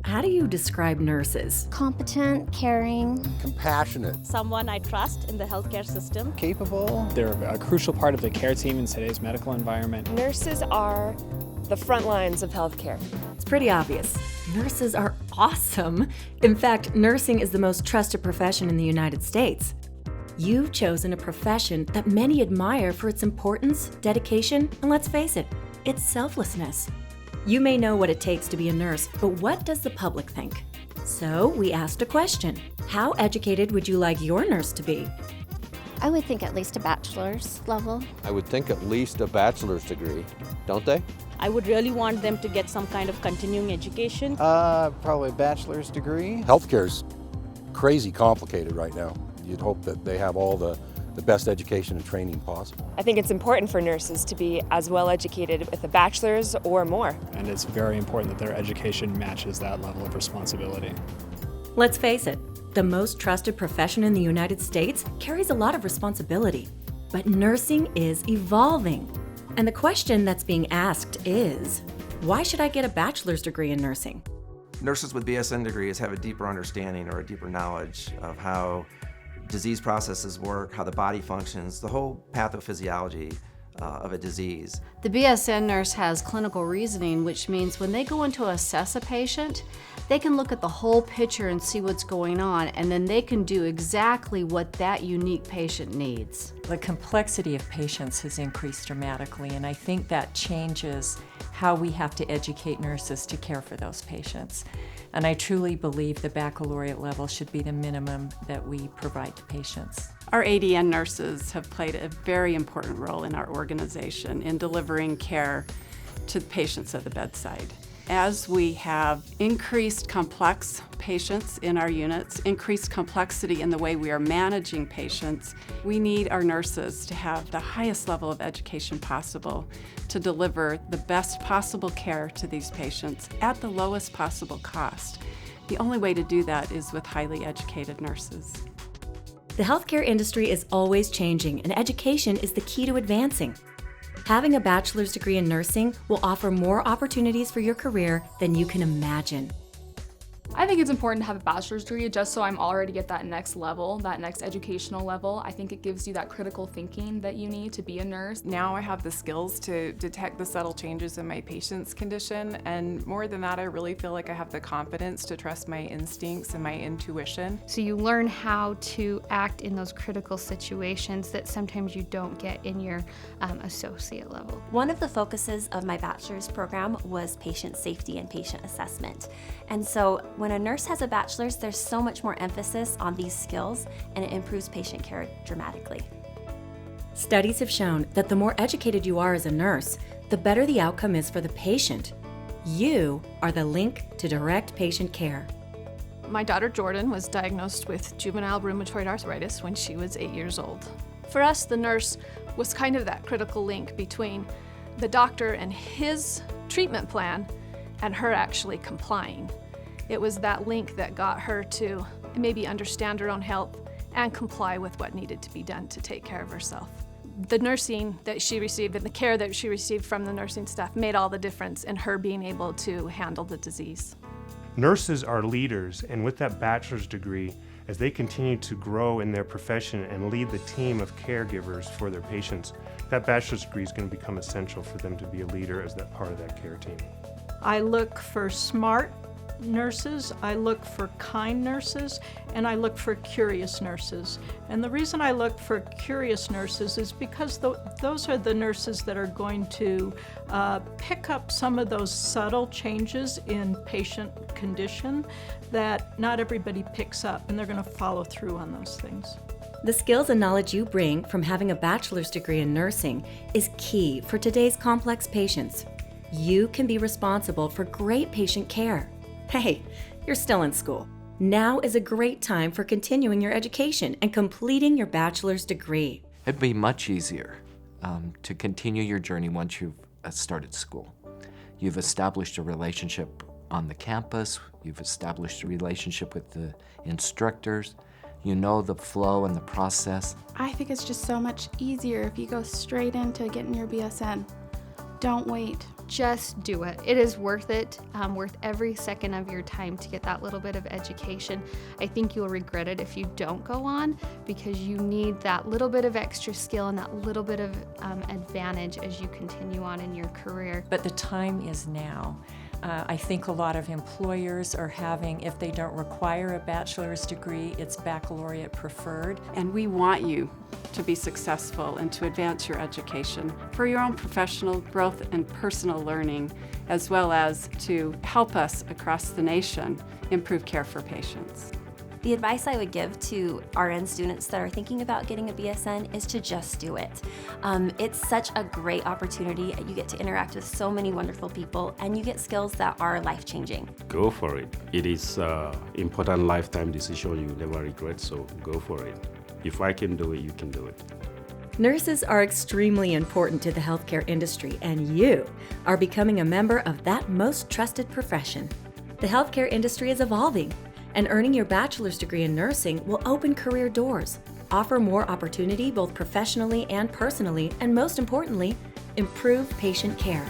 how do you describe nurses? Competent, caring, compassionate, someone I trust in the healthcare system. Capable. They're a crucial part of the care team in today's medical environment. Nurses are the front lines of healthcare. It's pretty obvious. Nurses are awesome. In fact, nursing is the most trusted profession in the United States. You've chosen a profession that many admire for its importance, dedication, and let's face it, its selflessness. You may know what it takes to be a nurse, but what does the public think? So we asked a question. How educated would you like your nurse to be? I would think at least a bachelor's level. I would think at least a bachelor's degree, don't they? I would really want them to get some kind of continuing education. Probably a bachelor's degree. Healthcare's crazy complicated right now. You'd hope that they have all the best education and training possible. I think it's important for nurses to be as well educated with a bachelor's or more. And it's very important that their education matches that level of responsibility. Let's face it, the most trusted profession in the United States carries a lot of responsibility. But nursing is evolving. And the question that's being asked is, why should I get a bachelor's degree in nursing? Nurses with BSN degrees have a deeper understanding or a deeper knowledge of how disease processes work, how the body functions, the whole pathophysiology of a disease. The BSN nurse has clinical reasoning, which means when they go in to assess a patient, they can look at the whole picture and see what's going on, and then they can do exactly what that unique patient needs. The complexity of patients has increased dramatically, and I think that changes how we have to educate nurses to care for those patients. And I truly believe the baccalaureate level should be the minimum that we provide to patients. Our ADN nurses have played a very important role in our organization in delivering care to patients at the bedside. As we have increased complex patients in our units, increased complexity in the way we are managing patients, we need our nurses to have the highest level of education possible to deliver the best possible care to these patients at the lowest possible cost. The only way to do that is with highly educated nurses. The healthcare industry is always changing, and education is the key to advancing. Having a bachelor's degree in nursing will offer more opportunities for your career than you can imagine. I think it's important to have a bachelor's degree just so I'm already at that next level, that next educational level. I think it gives you that critical thinking that you need to be a nurse. Now I have the skills to detect the subtle changes in my patient's condition, and more than that, I really feel like I have the confidence to trust my instincts and my intuition. So you learn how to act in those critical situations that sometimes you don't get in your associate level. One of the focuses of my bachelor's program was patient safety and patient assessment. And so when a nurse has a bachelor's, there's so much more emphasis on these skills, and it improves patient care dramatically. Studies have shown that the more educated you are as a nurse, the better the outcome is for the patient. You are the link to direct patient care. My daughter Jordan was diagnosed with juvenile rheumatoid arthritis when she was 8 years old. For us, the nurse was kind of that critical link between the doctor and his treatment plan and her actually complying. It was that link that got her to maybe understand her own health and comply with what needed to be done to take care of herself. The nursing that she received and the care that she received from the nursing staff made all the difference in her being able to handle the disease. Nurses are leaders, and with that bachelor's degree, as they continue to grow in their profession and lead the team of caregivers for their patients, that bachelor's degree is going to become essential for them to be a leader as that part of that care team. I look for smart nurses, I look for kind nurses, and I look for curious nurses. And the reason I look for curious nurses is because those are the nurses that are going to pick up some of those subtle changes in patient condition that not everybody picks up, and they're going to follow through on those things. The skills and knowledge you bring from having a bachelor's degree in nursing is key for today's complex patients. You can be responsible for great patient care. Hey, you're still in school. Now is a great time for continuing your education and completing your bachelor's degree. It'd be much easier to continue your journey once you've started school. You've established a relationship on the campus, you've established a relationship with the instructors, you know the flow and the process. I think it's just so much easier if you go straight into getting your BSN. Don't wait. Just do it. It is worth it, worth every second of your time to get that little bit of education. I think you'll regret it if you don't go on, because you need that little bit of extra skill and that little bit of advantage as you continue on in your career. But the time is now. I think a lot of employers are having, if they don't require a bachelor's degree, it's baccalaureate preferred. And we want you to be successful and to advance your education for your own professional growth and personal learning, as well as to help us across the nation improve care for patients. The advice I would give to RN students that are thinking about getting a BSN is to just do it. It's such a great opportunity. You get to interact with so many wonderful people, and you get skills that are life-changing. Go for it. It is an important lifetime decision you never regret, so go for it. If I can do it, you can do it. Nurses are extremely important to the healthcare industry, and you are becoming a member of that most trusted profession. The healthcare industry is evolving, and earning your bachelor's degree in nursing will open career doors, offer more opportunity both professionally and personally, and most importantly, improve patient care.